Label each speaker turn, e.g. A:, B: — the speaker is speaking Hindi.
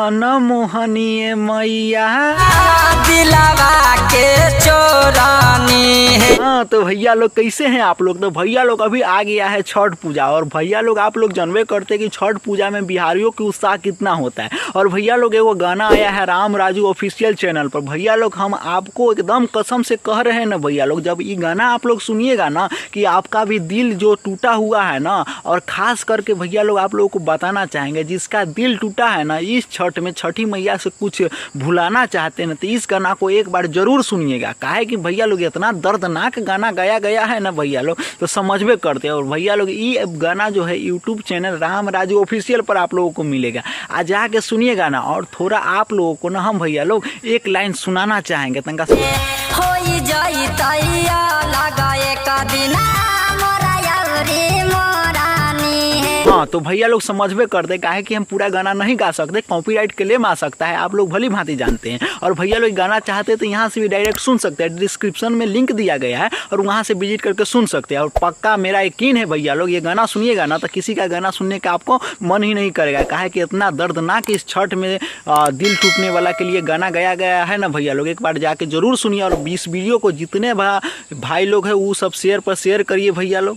A: मन मोहनीय मैया
B: दिलावा के चोरानी है।
A: हाँ तो भैया लोग कैसे हैं आप लोग। तो भैया लोग अभी आ गया है छठ पूजा, और भैया लोग आप लोग जानबे करते हैं कि छठ पूजा में बिहारियों की उत्साह कितना होता है। और भैया लोग एगो गाना आया है राम राजू ऑफिशियल चैनल पर। भैया लोग हम आपको एकदम कसम से कह रहे हैं ना भैया लोग, जब ये गाना आप लोग सुनिएगा ना कि आपका भी दिल जो टूटा हुआ है ना, और खास करके भैया लोग आप लोगों को बताना चाहेंगे जिसका दिल टूटा है ना इस छठ में, छठी मैया से कुछ भुलाना चाहते हैं तो इस गाना को एक बार जरूर सुनिएगा। काहे कि भैया लोग इतना दर्दनाक गाना गाया गया है ना भैया लोग, तो समझबे करते हैं। और भैया लोग ये गाना जो है YouTube channel Ram Raju official पर आप लोगों को मिलेगा, आ जाके सुनिएगा ना। और थोड़ा आप लोगों को ना हम भैया लोग एक लाइन सुनाना चाहेंगे तंका
B: होई जाई तैया लगाए का दिना मोरा यारी मोरानी है।
A: हाँ तो भैया लोग समझबे करते काहे कि हम पूरा गाना नहीं गा सकते, कॉपीराइट क्लेम आ सकता है, आप लोग भली भांति जानते हैं। और भैया लोग गाना चाहते तो यहाँ से भी डायरेक्ट सुन सकते हैं, डिस्क्रिप्शन में लिंक दिया गया है और वहाँ से विजिट करके सुन सकते हैं। और पक्का मेरा यकीन है भैया लोग ये गाना सुनिएगा ना तो किसी का गाना सुनने का आपको मन ही नहीं करेगा। काहे कि इतना दर्दनाक इस छठ में दिल टूटने वाला के लिए गाना गाया गया है ना भैया लोग, एक बार जाके जरूर सुनिए। और इस वीडियो को जितने भाई लोग हैं वो सब शेयर करिए भैया लोग।